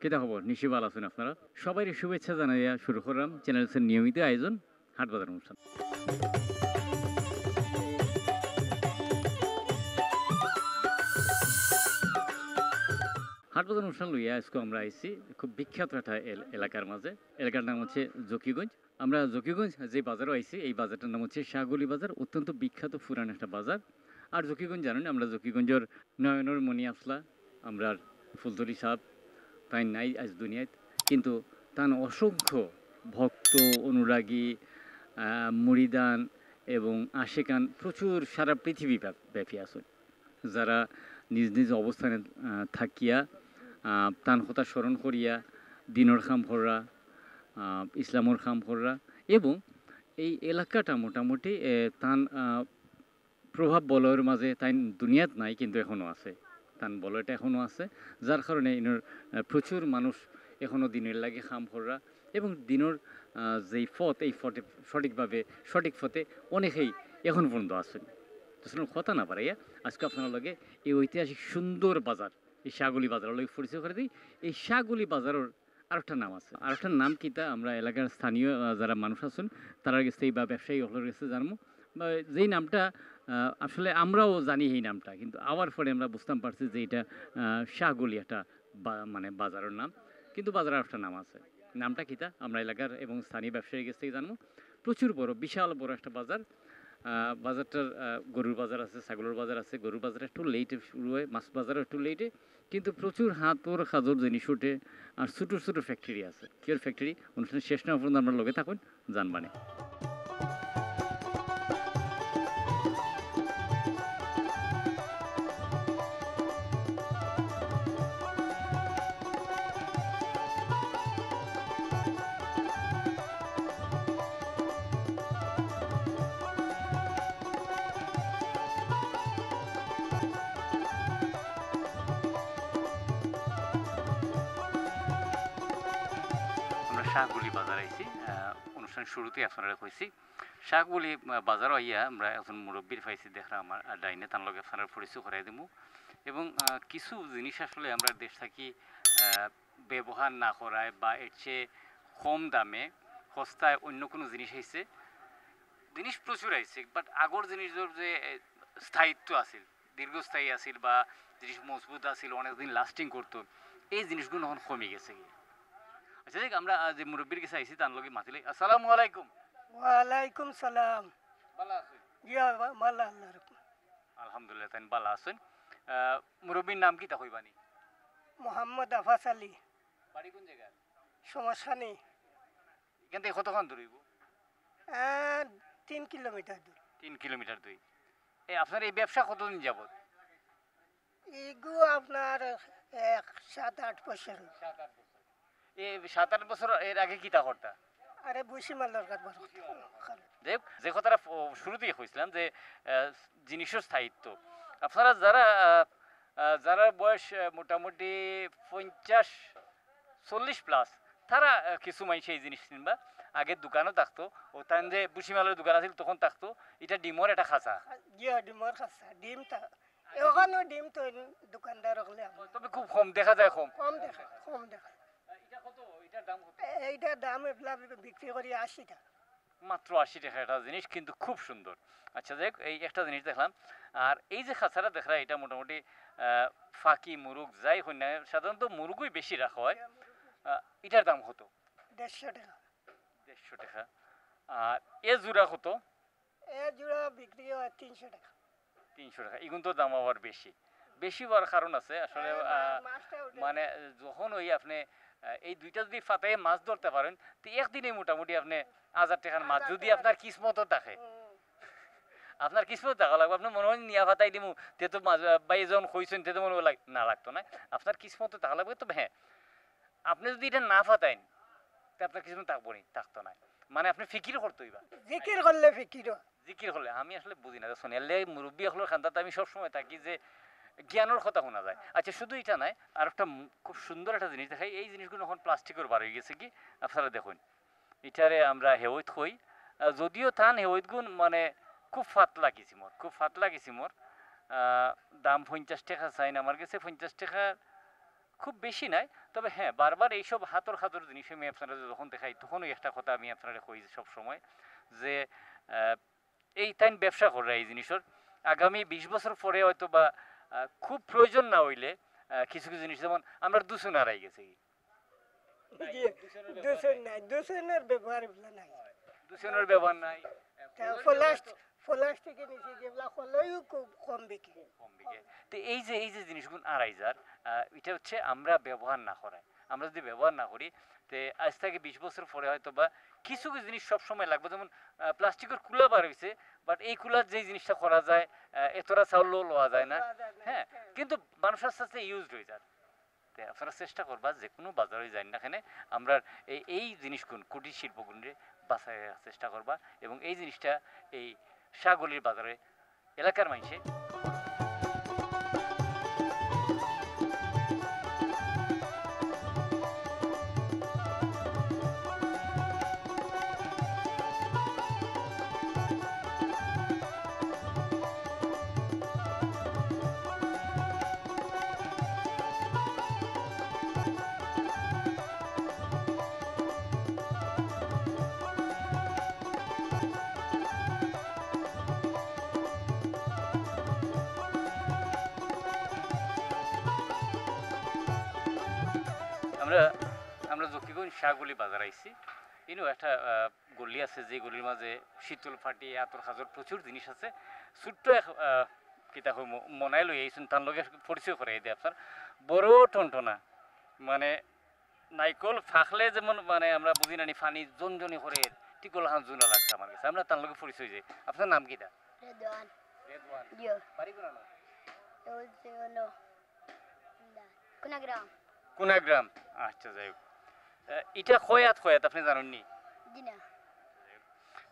কেটা খবর নিশ্চয়ই ভালো আছেন আপনারা সবাই শুভেচ্ছা জানাইয়া শুরু করলাম চ্যানেলের নিয়মিত আয়োজন হাটবাজার অনুষ্ঠান। হাটবাজার অনুষ্ঠান লইয়া আজকে আমরা আইছি খুব বিখ্যাত একটা এলাকার মাঝে। এলাকার নাম হচ্ছে জকিগঞ্জ। আমরা জকিগঞ্জ যে বাজারও আইছি এই বাজারটার নাম হচ্ছে শাহগুলি বাজার, অত্যন্ত বিখ্যাত পুরান একটা বাজার। আর জকিগঞ্জ জানেন, আমরা জকিগঞ্জের নয়নর মণি আসলা, আমরা ফুলতলি সাহ তাই নাই আজ দুনিয়ায়, কিন্তু তার অসংখ্য ভক্ত অনুরাগী মুরিদান এবং আশেকান প্রচুর সারা পৃথিবী ব্যাপী আছে, যারা নিজ নিজ অবস্থানে থাকিয়া তান কথা স্মরণ করিয়া দিনর খাম ফররা ইসলামর খাম ফররা। এবং এই এলাকাটা মোটামুটি তান প্রভাব বলয়ের মাঝে তাই দুনিয়াত নাই, কিন্তু এখনও আছে, তান বলয়টা এখনও আছে, যার কারণে ইনোর প্রচুর মানুষ এখনও দিনের লাগে খাম ফররা। এবং দিনের যেই ফত এই ফটে সঠিকভাবে সঠিক ফতে অনেকেই এখন পর্যন্ত আছেন। তো কথা না পারাইয়া আজকে আপনার লগে এই ঐতিহাসিক সুন্দর বাজার, এই শাহগুলি বাজারের লগে পরিচয় করে দিই। এই শাহগুলি বাজারের আরেকটা নাম আছে, আরেকটার নাম কিতা আমরা এলাকার স্থানীয় যারা মানুষ আছেন তারা গেছে বা ব্যবসায়ী হলের গেছে জানবো, বা যেই নামটা আসলে আমরাও জানি এই নামটা, কিন্তু আবার পরে আমরা বুঝতাম পারছি যে এটা শাহগুলি একটা মানে বাজারের নাম, কিন্তু বাজারের একটা নাম আছে। নামটা কিতা আমরা এলাকার এবং স্থানীয় ব্যবসায়ী কাছ থেকে জানবো। প্রচুর বড়, বিশাল বড় একটা বাজার। বাজারটার গরুর বাজার আছে, ছাগলের বাজার আছে। গরুর বাজার একটু লেটে শুরু হয়, মাছ বাজারও একটু লেটে, কিন্তু প্রচুর হাতর খাজর জিনিস ওঠে। আর ছোটো ছোটো ফ্যাক্টরি আছে। কিয়র ফ্যাক্টরি অনুষ্ঠানের শেষ না পর্যন্ত আমরা লগে থাকুন, জানবানে। শাহগুলি বাজার আইছি, অনুষ্ঠানের শুরুতেই আপনারা কইছি শাহগুলি বাজারও আইয়া আমরা এখন মুরব্বীর পাইছি দেখরা আমার ডাইনে, তার লগে আপনারা পরিচয় করাই দেবো। এবং কিছু জিনিস আসলে আমরা দেশ থাকি ব্যবহার না করায় বা এর চেয়ে কম দামে সস্তায় অন্য কোনো জিনিস আইছে, জিনিস প্রচুর আইছে, বাট আগর জিনিসের যে স্থায়িত্ব আছিল, দীর্ঘস্থায়ী আছিল বা জিনিস মজবুত আছিল, অনেকদিন লাস্টিং করতো, এই জিনিসগুলো এখন কমে গেছে গিয়ে। আচ্ছা দেখ, আমরা যে মুরব্বীর কাছে আইছি তার লগে মাতিলে। আসসালামু আলাইকুম। ওয়ালাইকুম সালাম। ভালো আছেন? ইয়া ভালো আল্লাহর হুকুম। আলহামদুলিল্লাহ, তাই ভালো আছেন। মুরব্বীর নাম কি তা কইবানি? মোহাম্মদ আফাস আলী। বাড়ি কোন জায়গায়? সমস্যা নেই। এখান থেকে কতক্ষণ দূর হইব? 3 কিলোমিটার দূর। 3 কিলোমিটার দূর। আপনার এই ব্যবসা কতদিন যাবত? এগু আপনার 7-8 বছর। 7-8 বছর। এই 7-8 বছর এর আগে কি তা করতা? আরে বুঝি মাল্লার কাজ বড়। যে কথাটা শুরুতেই কইছিলাম যে জিনিসের স্থায়িত্ব, আপনারা যারা যারা বয়স মোটামুটি 50-40 প্লাস, তারা কিছু মানুষ এই জিনিস কিনবা। আগে দোকানও থাকতো, ও তার যে বুসিমালের দোকান আছিল তখন থাকতো, এটা ডিমর একটা খাঁচা। ইয়া ডিমর খাসা ডিম তা এখানেও ডিম তো দোকানদার হলে তবে খুব কম দেখা যায়, কম কম দেখা কম দেখা। এটা কত? এটার দাম কত? এইটার দাম এগুলা বিক্রি করি 80 টাকা। মাত্র 80 টাকা একটা জিনিস, কিন্তু খুব সুন্দর। আচ্ছা দেখ, এই একটা জিনিস দেখলাম, আর এই যে খাঁচাটা দেখলাম এটা মোটামুটি ফাঁকি মুরুগ যাই হয় না, সাধারণত মুরুগই বেশি রাখা হয়। এটার দাম কত? 150 টাকা। 150 টাকা। আর এ জোড়া কত? এ জোড়া বিক্রি হয় 300 টাকা। 300 টাকা। এগুলো তো দাম আবার বেশি, বেশি হওয়ার কারণ আছে আসলে। মানে যখন ওই আপনি এই দুইটা যদি ফাতায় মাছ ধরতে পারেন, তো একদিনে মোটামুটি আপনি 1000 টাকার মাছ, যদি আপনার কিসমতও থাকে। আপনার কিসমত থাকা লাগবে, আপনার মনে হয় নিয়া ফাতাই দিমু তে তো বাই যখন কইছেন তে তো মনে না লাগতো না। আপনার কিসমত থাকা লাগবে। তবে হ্যাঁ, আপনি যদি এটা না ফাতাইন তা আপনার কিসমত থাকবো নি, থাকতো না। মানে আপনি ফিকির করতে হইবা। জিকির করলে ফিকির। জিকির হলে আমি আসলে বুঝি না, শোনালে মুরব্বী হলের খান্দাতে আমি সবসময় থাকি যে জ্ঞানের কথা শোনা যায়। আচ্ছা, শুধু এটা নাই, আর একটা খুব সুন্দর একটা জিনিস দেখাই। এই জিনিসগুলো এখন প্লাস্টিকের বার হয়ে গেছে কি, আপনারা দেখুন। এটারে আমরা হেওয়াইত হই, যদিও থান হেওয়াইত গুণ মানে খুব ফাতলা কিসিমর, খুব ফাতলা কিসিমর। দাম 50 টাকা চাইন আমার কাছে, 50 টাকা খুব বেশি নাই, তবে হ্যাঁ বারবার এইসব হাতর হাতর জিনিস আমি আপনারা যখন দেখাই তখনই একটা কথা আমি আপনারা কই সব সময় যে আহ, এই তাই ব্যবসা করে এই জিনিসের আগামী 20 বছর পরে হয়তো বা খুব প্রয়োজন না হইলে কিছু কিছু জিনিস যেমন আমরা দূষণ হারাই গেছে জি দূষণ নাই, দূষণের ব্যবহার এগুলো নাই। দূষণের ব্যবহার নাই, প্লাস্টিকের নিচে যেগুলা হলেও খুব কম বিক্রি। কম বিঘে। তো এই যে জিনিসগুলো আড়াই যার এটা হচ্ছে আমরা ব্যবহার না করাই, আমরা যদি ব্যবহার না করি তে আজ থেকে 20 বছর পরে হয়তো বা কিছু কিছু জিনিস সব সময় লাগবে, যেমন প্লাস্টিকের কুলা বার হয়েছে, বাট এই কুলার যে জিনিসটা করা যায় এতটা চাউলও লওয়া যায় না, হ্যাঁ, কিন্তু মানুষ আস্তে আস্তে ইউজড হয়ে যায়। তো আপনারা চেষ্টা করবা যে কোনো বাজারে যাই না এখানে আমরা এই জিনিসগুলো কুটির শিল্পগুলো বাঁচাই চেষ্টা করবা, এবং এই জিনিসটা এই শাহগলির বাজারে এলাকার মানুষে আমরা আমরা জকিগঞ্জ শাহগলি বাজার আইছি। ইনো একটা গলি আছে যে গলির মাঝে শীতল ফাটি আতর খাজর প্রচুর জিনিস আছে। ছোট্ট এক কিতা হয় মনাই লই আইছুন তার লগে পরিচয় করে দেয় আপনার বড় টনটনা, মানে নাইকল ফাখলে যেমন মানে আমরা বুঝি নানি ফানি জনজনি করে টিকল হান জুনা লাগছে আমার কাছে। আমরা তার লগে পরিচয় যাই। আপনার নাম কিটা? Redwan. রেদওয়ান। Yo. বাড়ি কোন না? Yo. Kuna gram. কুনাগ্রাম। আচ্ছা যাই হোক। এটা খয়াত আপনি জানেন নি? Dina.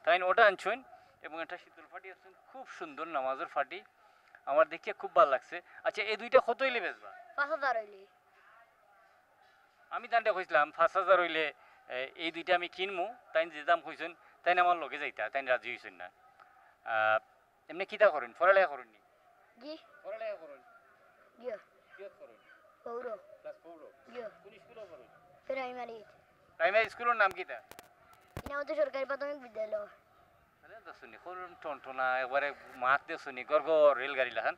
তাই ওটা আনছুন, এবং একটা শীতল ফাটি আনছুন খুব সুন্দর নামাজের ফাটি, আমার দেখে খুব ভালো লাগছে। আচ্ছা এই দুইটা কত হইলে বেচবা? 5000 হইলি। আমি দামটা কইছিলাম 5000 হইলে এই দুইটা আমি কিনমু, তাই যে দাম কইছেন তাই আমার লগে যাইতা, তাই রাজি হইছেন না। এমনি কিতা করেন, পড়ালেখা করেন নি? Ji. পড়ালেখা করেন Yo. কিয়ত করেন? Pauro. Class 4 Yo. কোন স্কুলে পড়েন? Primary. প্রাইমারি স্কুলের নাম কিতা? Ina মতো সরকারি প্রাথমিক বিদ্যালয়। আরে দশুনি করুন টনটনা একবারে মাছ দেশুনি গড়গড় রেলগাড়ি লাহান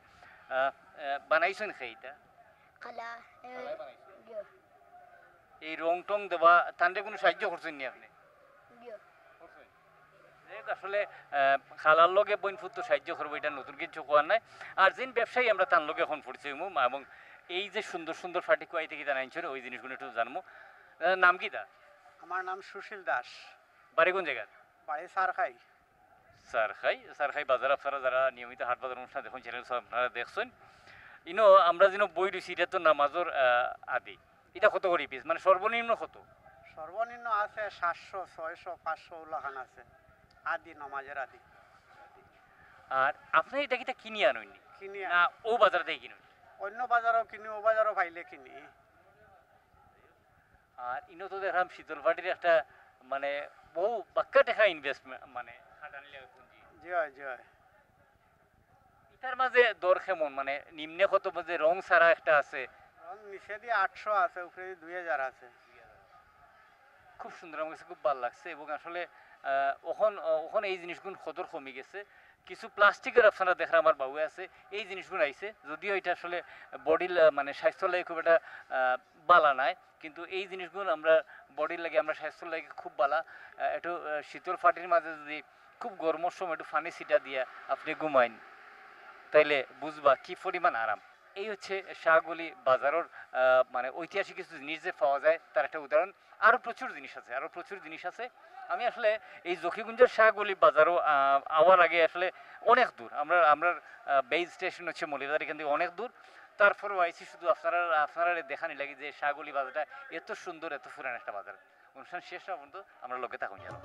বানাইছেন সেইটা খালা। Yo. এই রং টং দেওয়া তান্ডে কোনো সাহায্য করছেন নি আপনি? Yo. আসলে খালার লগে বইন ফুট তো সাহায্য করবো, এটা নতুন কিছু কোয়ার নাই। আর যেন ব্যবসায়ী আমরা তার লগে এখন পরিচয় হবো, এবং এই যে সুন্দর সুন্দর ফাটি কুয়াইতে কি জানাইছেন ওই জিনিসগুলো একটু জানবো। নাম কি তা? আমার নাম সুশীল দাস, বাড়ি কোন জায়গার? বাড়ি সারখাই। সারখাই বাজার আপনারা যারা নিয়মিত হাট বাজার অনুষ্ঠান দেখুন চ্যানেল সব আপনারা দেখছেন। ইনো আমরা যেন বই রয়েছি এটা তো নামাজর আদি, এটা কত করে পিস, মানে সর্বনিম্ন কত? সর্বনিম্ন আছে 700, 600, 500 উলাখান আছে, আদি নমাজের আদি। আর আপনি এটা কিটা কিনি আনুননি কিনি না ও বাজার থেকে কিনুন? অন্য বাজারও কিনি, ও বাজারও পাইলে কিনি। আর ইনো তো দেখলাম শীতল ফাটির একটা মানে বহু বাক্কা টাকা ইনভেস্টমেন্ট মানে খাটানিলে পুঁজি। জয় জয়। এটার মাঝে দর কেমন, মানে নিম্নে কত বাজে রং ছাড়া একটা আছে? রং নিচে দিয়ে 800 আছে, উপরে দিয়ে 2000 আছে। খুব সুন্দর, আমার কাছে খুব ভালো লাগছে। এবং আসলে ওখানে এই জিনিসগুলো কদর কমে গেছে। কিছু প্লাস্টিকের আপনারা দেখেন আমার বাবু আছে, এই জিনিসগুলো আইছে, যদিও এটা আসলে বডির মানে স্বাস্থ্য লাগে খুব একটা বালা নাই, কিন্তু এই জিনিসগুলো আমরা বডির লাগে আমরা স্বাস্থ্য লাগে খুব বালা। একটু শীতল ফাটির মাঝে যদি খুব গরমের সময় একটু ফানি সিটা দিয়া আপনি ঘুমাইন তাইলে বুঝবা কি পরিমাণ আরাম। এই হচ্ছে শাহগলি বাজারের মানে ঐতিহাসিক কিছু জিনিস যে পাওয়া যায় তার একটা উদাহরণ। আরও প্রচুর জিনিস আছে। আমি আসলে এই জকিগঞ্জের শাহগলি বাজারও আওয়ার আগে আসলে অনেক দূর, আমরা বেজ স্টেশন হচ্ছে মলিবাজার, এখান থেকে অনেক দূর। তারপরেও আইসি শুধু আপনারা দেখানি লাগে যে শাহগলি বাজারটা এত সুন্দর, এত পুরান একটা বাজার। অনুষ্ঠান শেষ হওয়া পর্যন্ত আমরা লোকে থাকুন জানো।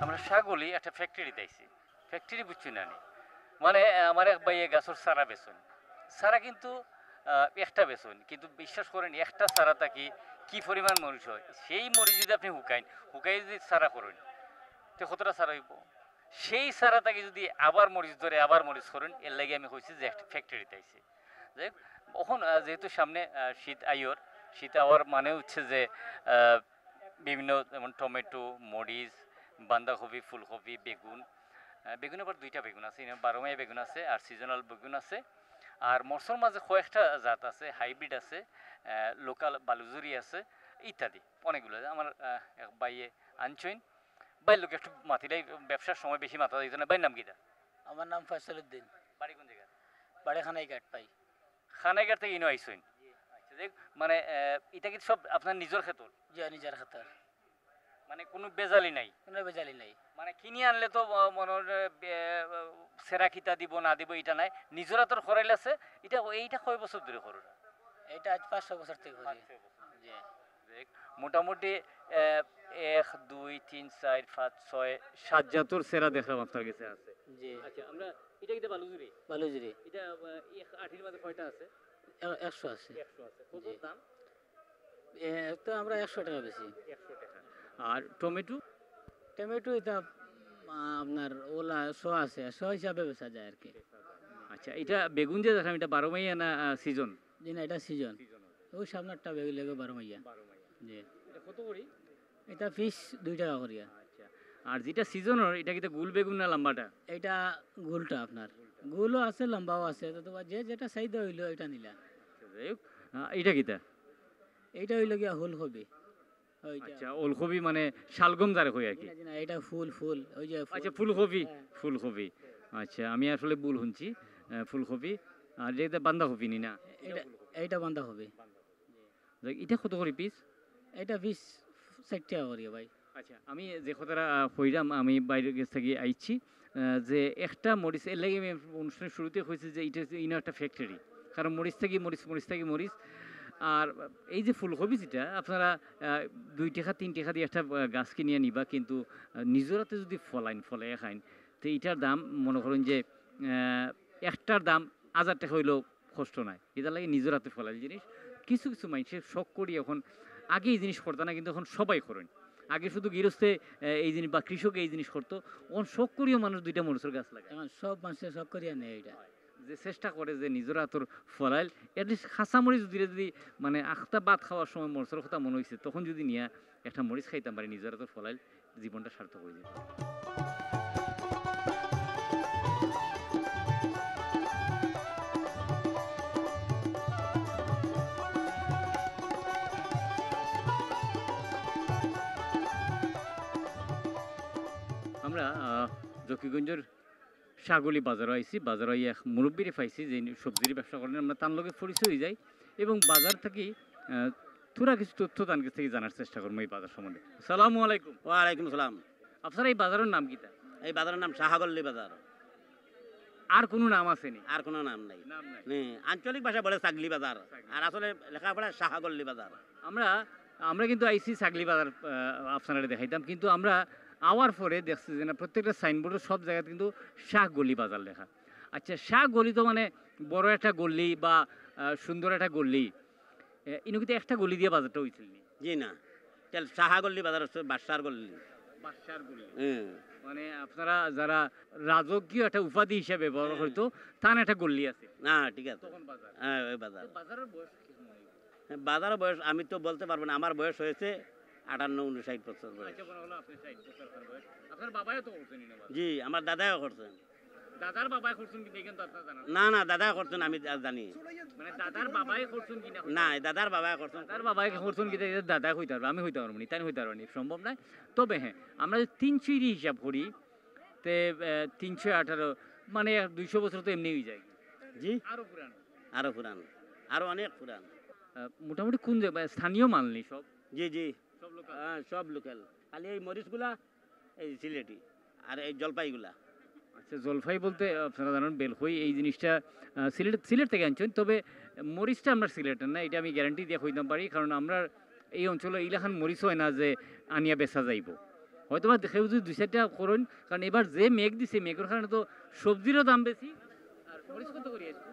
আমরা শাহগুলি একটা ফ্যাক্টরি দিয়েছি, ফ্যাক্টরি বুঝছি না নি। মানে আমার এক ভাইয়ে গাছের সারা বেচুন, সারা কিন্তু একটা বেচুন, কিন্তু বিশ্বাস করেন একটা সারাটা কি পরিমাণ মরিচ হয়, সেই মরিচ যদি আপনি হুকাই যদি সারা করেন তো কতটা সারা হইব, সেই সারাটাকে যদি আবার মরিচ ধরে আবার মরিচ করেন, এর লাগে আমি কইছি যে একটা ফ্যাক্টরিতে আইছি। যাই হোক, এখন যেহেতু সামনে শীত আইয়র, শীত আওয়ার মানে হচ্ছে যে বিভিন্ন যেমন টমেটো, মরিচ, বাঁধাকপি, ফুলকপি, বেগুন। বেগুন আবার দুইটা বেগুন আছে, বারোমাই বেগুন আছে আর সিজনাল বেগুন আছে। আর মরসর মাঝে কয়েকটা জাত আছে, হাইব্রিড আছে, লোকাল বালুজুরি আছে ইত্যাদি অনেকগুলো। আমার এক বাইয়ে আনছইন, ভাই লোক একটু মাতিটাই ব্যবসার সময় বেশি মাথা দিত না। ভাইয়ের নাম কিটা? আমার নাম ফয়সাল উদ্দিন, বাড়ি কোন জায়গা? বাড়ি খানাইঘাট পাই। খানাইঘাট থেকে ইনো আইসইন? আচ্ছা, দেখ মানে এটা কি সব আপনার নিজের ক্ষেতর? জি নিজের খাতার, মানে কোনো বেজালি নাই? কোনো বেজালি নাই। মানে কিনে আনলে তো মনের সেরা খিতা দিব না দিব এটা নাই, নিজেরা তোর খরাইল আছে। এইটা কয় বছর ধরে করো? এটা আজ 500 বছর থেকে করি। জি দেখ, মোটামুটি 1 2 3 4 5 6 7 জাতর সেরা দেখলাম আপনার কাছে আছে। জি। আচ্ছা, আমরা এটা কিটা বালুজুরি? বালুজুরি এটা আঠির মধ্যে কয়টা আছে? 100 আছে। 100 আছে। কত জি। দাম? তো আমরা 100 টাকা বেশি। 100 টাকা। আর টমেটো? টমেটো এটা আপনার ওলা 100 আছে, 100 হিসাবে বেচা যায় আর কি। আচ্ছা, এটা বেগুন যে দেখলাম, এটা 12 মাইয়া না সিজন? জি না, এটা সিজন। ওই সামনেরটা বেগুন লেগে 12 মাইয়া। 12 মাইয়া। জি। এটা কত করি? এটা পিস 2 টাকা করিয়া। আচ্ছা, আর যেটা সিজনের এটা কি গোল বেগুন না লম্বাটা? এটা গোলটা আপনার, গোলও আছে লম্বাও আছে, তো তোমার যে যেটা চাহিদা হইলো এটা নিলা। আচ্ছা, যাই হোক, এটা কিটা? এইটা হইলো গিয়া ফুলকপি। ওইটা আচ্ছা, ওলকপি মানে শালগম যারে কই আর কি। জি না, এটা ফুল ওই যে আচ্ছা, ফুলকপি। হ্যাঁ। ফুলকপি, আচ্ছা, আমি আসলে ভুল শুনছি। ফুলকপি। আর যেটা বাঁধাকপি নি না? এইটা বাঁধাকপি। যাক, এটা কত করে পিস? এটা পিস 60 টাকা করিয়া ভাই। আচ্ছা, আমি যে কথাটা কইরাম, আমি বাইরের কাছ থেকে আইছি যে একটা মরিচ, এর লাগে আমি অনুষ্ঠানের শুরুতে কইছি যে এটা ইনো একটা ফ্যাক্টরি, কারণ মরিচ থেকে মরিচ। আর এই যে ফুলকপি, যেটা আপনারা 2 টাকা 3 টাকা দিয়ে একটা গাছ কিনিয়ে নিবা, কিন্তু নিজরাতে যদি ফলাইয়া খাইন, তো এটার দাম মনে করেন যে একটার দাম 1000 টাকা হইলেও কষ্ট নাই। এটার লাগে নিজের হাতে ফলাই জিনিস। কিছু মানুষের শখ করি এখন, আগে এই জিনিস করতো না, কিন্তু এখন সবাই করেন। আগে শুধু গৃহস্থে এই জিনিস বা কৃষক এই জিনিস করতো, এখন শখ করিও মানুষ 2টা মরিচের গাছ লাগায়। এখন সব মানুষের সব করিয়া নেয় এটা। যে চেষ্টা করে যে নিজের হাতর ফলাইল, এটলিস্ট খাঁচা মরিচ যদি মানে আখটা ভাত খাওয়ার সময় মরিচের কথা মনে হয়েছে, তখন যদি নিয়ে একটা মরিচ খাইতাম পারি নিজের হাতর ফলাইল, জীবনটা সার্থক হয়ে যেত। আমরা জকিগঞ্জের সাগলি বাজারে আইছি। বাজারে আই এক মুরব্বীরে পাইছি যে সবজির ব্যবসা করেন। আমরা তার লগে পরিচয় হয়ে যাই এবং বাজার থেকে থোড়া কিছু তথ্য তার কাছ থেকে জানার চেষ্টা করবো এই বাজার সম্বন্ধে। আসসালামু আলাইকুম। ওয়ালাইকুম সালাম। আপনার এই বাজারের নাম কিটা? এই বাজারের নাম শাহাগল্লি বাজার। আর কোনো নাম আছে নি? আর কোনো নাম নাই। নাম নাই। আঞ্চলিক ভাষায় বলে ছাগলি বাজার, আর আসলে লেখাপড়া শাহাগল্লি বাজার। আমরা কিন্তু আইসি ছাগলি বাজার আপনারা দেখাইতাম, কিন্তু আমরা আওয়ার পরে দেখছি যে না, প্রত্যেকটা সাইনবোর্ডে সব জায়গায় কিন্তু শাহগলি বাজার লেখা। আচ্ছা, শাহগলি তো মানে বড় একটা গল্লি বা সুন্দর একটা গল্লি, ইনো কিন্তু একটা গলি দিয়ে বাজারটা হয়েছিল নি? জি না, শাহাগল্লি বাজার হচ্ছে বাদশার গল্লি। বাদশার গলি হুম। মানে আপনারা যারা রাজকীয় একটা উপাধি হিসেবে ব্যবহার হইতো, তার একটা গল্লি আছে না, ঠিক আছে। তখন বাজার। হ্যাঁ, ওই বাজার। বাজারের বয়স কি সময়? বাজারের বয়স আমি তো বলতে পারবো না, আমার বয়স হয়েছে 58-59 বছর বয়স। আচ্ছা, মনে হলো আপনি 60 বছর তার বয়স। আপনার বাবাও তো করছেন না বাজার? জি, আমার দাদাও করছেন। দাদার বাবাই করছেন কি দেখেন তো আপনারা জানেন? না, দাদা করছেন, আমি জানি। মানে দাদার বাবাই করছেন কিনা? না, দাদার বাবা করছেন। তার বাবাই করছেন কি দেখে দাদা হইতে পারবো, আমি হইতে পারবো না, তাই হইতে পারবো না, সম্ভব নয়। তবে হ্যাঁ, আমরা যদি 300 হিসাব করি, তে 318 মানে 200 বছর তো এমনি হয়ে যায়। জি, আরো পুরান, আরো পুরান, আরো অনেক পুরান। মোটামুটি কোন স্থানীয় মাল নেই সব? জি জি, সব লোক। হ্যাঁ, সব লোকাল। খালি এই মরিচগুলা এই সিলেটি, আর এই জলপাইগুলা। আচ্ছা, জলফাই বলতে আপনারা জানেন বেলখই, এই জিনিসটা সিলেট থেকে আনছেন। তবে মরিচটা আমরা সিলেটের না, এটা আমি গ্যারান্টি দিয়ে কইতাম পারি, কারণ আমরা এই অঞ্চলে ইলাখান মরিচ হয় না যে আনিয়া বেচা যাইব। হয়তো বা দেখেও যদি 2-4 টাকা করেন, কারণ এবার যে মেঘ দিছে মেঘের কারণে তো সবজিরও দাম বেশি। আর মরিচ কত করে আজকে?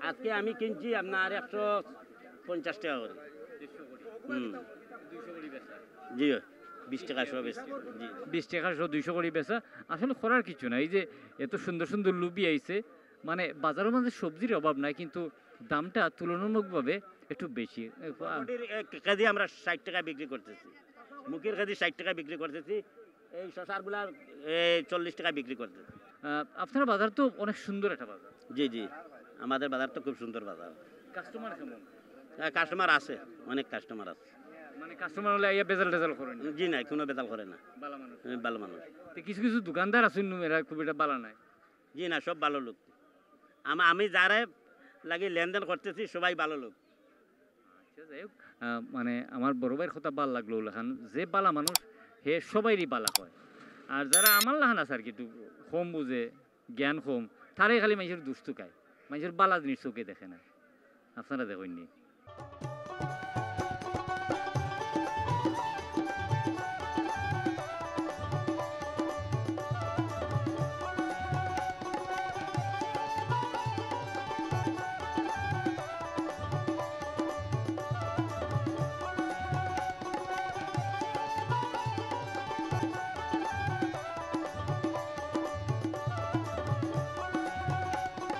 আজকে আমি কিনছি আপনার 150 টাকা করে। 150 করে। হুম 200 করে বেচা। জি 20 টাকা সব বেশি জি 20 টাকা 200 করে বেচা। আসলে করার কিছু না। এই যে এত সুন্দর সুন্দর লুবি আইছে, মানে বাজারের মধ্যে সবজির অভাব নাই, কিন্তু দামটা তুলনামূলকভাবে একটু বেশি। মোটামুটি এক কেজি আমরা 60 টাকা বিক্রি করতেছি, মুখের কেজি 60 টাকা বিক্রি করতেছি, এই শশারগুলা 40 টাকা বিক্রি করতেছি। আপনার বাজার তো অনেক সুন্দর একটা বাজার। জি জি আমাদের বাজার তো খুব সুন্দর বাজার। কাস্টমার কেমন? কাস্টমার আছে, অনেক কাস্টমার আছে। মানে কাস্টমার হলে আইয়া বেজাল টেজাল করেন না? জি নাই, কোনো বেতাল করে না, ভালো মানুষ। ভালো মানুষ। তো কিছু কিছু দোকানদার আছেন এরা খুব একটা ভালো নাই। জি না, সব ভালো লোক। আমি যারা লাগে লেনদেন করতেছি সবাই ভালো লোক। আচ্ছা, যাই হোক, মানে আমার বড় ভাইয়ের কথা ভাল লাগলো ওলাখান, যে বালা মানুষ হে সবাইরই বালা হয়। আর যারা আমার লাহান আছে আর কি একটু কম বুঝে, জ্ঞান কম, তারাই খালি মানুষের দুষ্টু খায়, মানুষের বালা জিনিস চোখে দেখে না। আপনারা দেখেননি?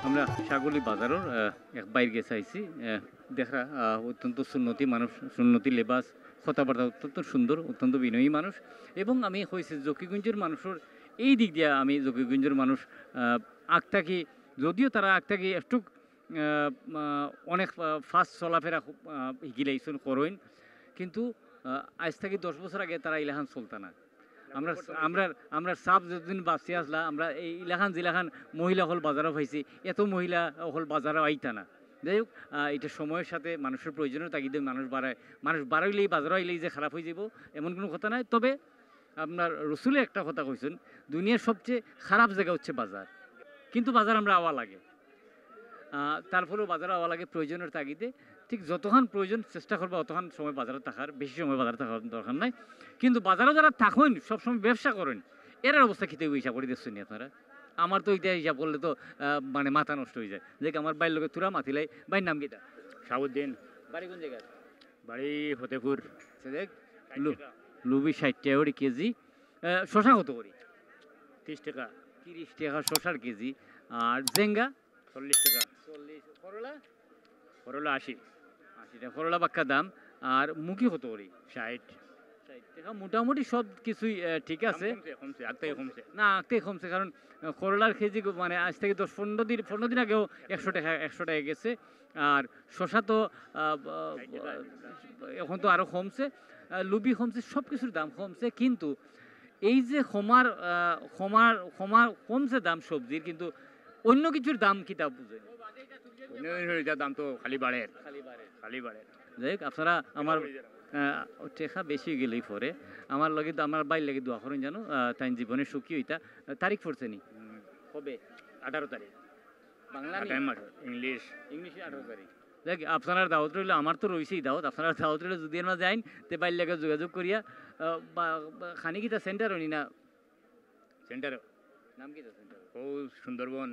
আমরা সাগলি বাজারের এক বাইর গেছে আইছি, দেখা অত্যন্ত সুন্নতি মানুষ, সুন্নতি লেবাস, কথাবার্তা অত্যন্ত সুন্দর, অত্যন্ত বিনয়ী মানুষ। এবং আমি হয়েছে জকিগঞ্জের মানুষের এই দিক দিয়ে, আমি জকিগঞ্জের মানুষ আগটাকি, যদিও তারা আগটাকি একটু অনেক ফাস্ট চলাফেরা শিখিলাইছেন করইন, কিন্তু আজ থেকে 10 বছর আগে তারা ইলাহান চলতা না। আমরা আমরা আমরা সাপ যতদিন বাঁচি আসলা, আমরা এই ইলাখান জিলাখান মহিলা হল বাজারও পাইছি, এত মহিলা হল বাজারও আইতা না। যাই হোক, এটা সময়ের সাথে মানুষের প্রয়োজনের তাগিদে মানুষ বাড়ায়, মানুষ বাড়াইলেই বাজারও আইলেই যে খারাপ হয়ে যাব এমন কোনো কথা নাই। তবে আপনার রসুলে একটা কথা কইছেন, দুনিয়ার সবচেয়ে খারাপ জায়গা হচ্ছে বাজার, কিন্তু বাজার আমরা আওয়া লাগে। তারপরেও বাজারে আওয়া লাগে প্রয়োজনের তাগিদে। ঠিক যতক্ষণ প্রয়োজন চেষ্টা করবো অতক্ষণ সময় বাজারে থাকার, বেশি সময় বাজারে থাকার দরকার নাই। কিন্তু বাজারে যারা থাকেন, সবসময় ব্যবসা করেন, এর অবস্থা খেতে হিসাব করে দেখছেন আপনারা। আমার তো এটা হিসাব করলে তো মানে মাথা নষ্ট হয়ে যায়। যে আমার বাইর লোকের তুরা মাতিলাই, বাইর নাম কিটা? শাহাবুদ্দিন। বাড়ি কোন জায়গায়? বাড়ি ফতেপুর। দেখ লুবি 60 টাকা করে কেজি। শশা কত করি? 30 টাকা। 30 টাকা শশার কেজি। আর জেঙ্গা 40 টাকা। 40। করলা? করলা 80। 80 টাকা করলা বাক্কা দাম। আর মুখি কত করি? 60 টাকা। মোটামুটি সব কিছুই ঠিক আছে। কমছে আগ থেকে কমছে। না, আগ থেকে কমছে, কারণ করলার কেজি মানে আজ থেকে 10-15 দিন আগেও 100 টাকা গেছে। আর শশা তো এখন তো আরও কমছে, লুবি কমছে, সব কিছুর দাম কমছে। কিন্তু এই যে কমছে দাম সবজির, কিন্তু অন্য কিছুর দাম কি তা বুঝে দাম তো খালি বাড়ে। যাই হোক, আপনারা আমার টেকা বেশি গেলেই পরে আমার লগে, আমার বাইর লাগে দোয়া করেন জানো, তাই জীবনের সুখী হইতা। তারিখ পড়ছে নি হবে 18 তারিখ বাংলা ইংলিশ। ইংলিশে 18 তারিখ। দেখ, আপনার দাওয়াত রইল, আমার তো রয়েছেই দাওয়াত। আপনার দাওয়াত রইলে যদি আমরা যাইন তে বাইর লাগে যোগাযোগ করিয়া খানি কিতা সেন্টার হইনি না? সেন্টার নাম কিতা সেন্টার? ও সুন্দরবন।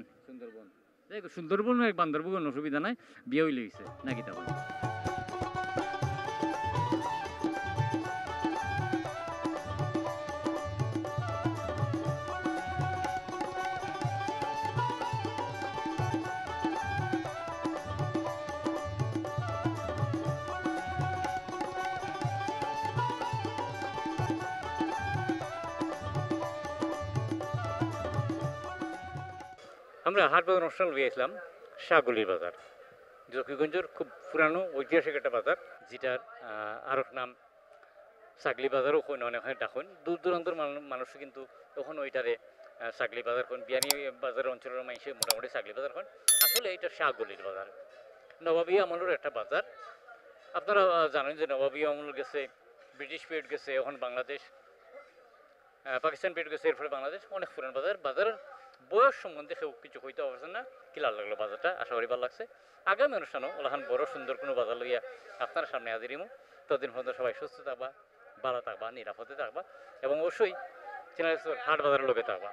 দেখ, সুন্দরবন এক বান্দরবন অসুবিধা নাই, বিয়ে হইলে হয়েছে না কিতা বল? আমরা হাট বাজার অনুষ্ঠান গিয়েছিলাম শাহগুলির বাজার, জকিগঞ্জের খুব পুরানো ঐতিহাসিক একটা বাজার, যেটার আরও নাম সাগলি বাজারও অনেক ডাকুন। দূর দূরান্তর মানুষ কিন্তু তখন ওইটারে সাগলি বাজার কোন বিয়ানি বাজার অঞ্চলের মানুষে মোটামুটি সাগলি বাজার কোন। আসলে এটা শাহগুলির বাজার, নবাবী আমলের একটা বাজার। আপনারা জানেন যে নবাবী আমল গেছে, ব্রিটিশ পিরিয়ড গেছে, এখন বাংলাদেশ, পাকিস্তান পিরিয়ড গেছে, এরপরে বাংলাদেশ। অনেক পুরান বাজার। বয়স সম্বন্ধে কেউ কিছু হইতে পারছেন না। কিলার লাগলো বাজারটা, আশা করি ভালো লাগছে। আগামী অনুষ্ঠানও ওলাখান বড় সুন্দর কোনো বাজার লইয়া আপনার সামনে হাজির হইমু। ততদিন পর্যন্ত সবাই সুস্থ থাকবা, ভালো থাকবা, নিরাপদে থাকবা, এবং অবশ্যই চিনাইছর হাট বাজারের লোকে থাকবা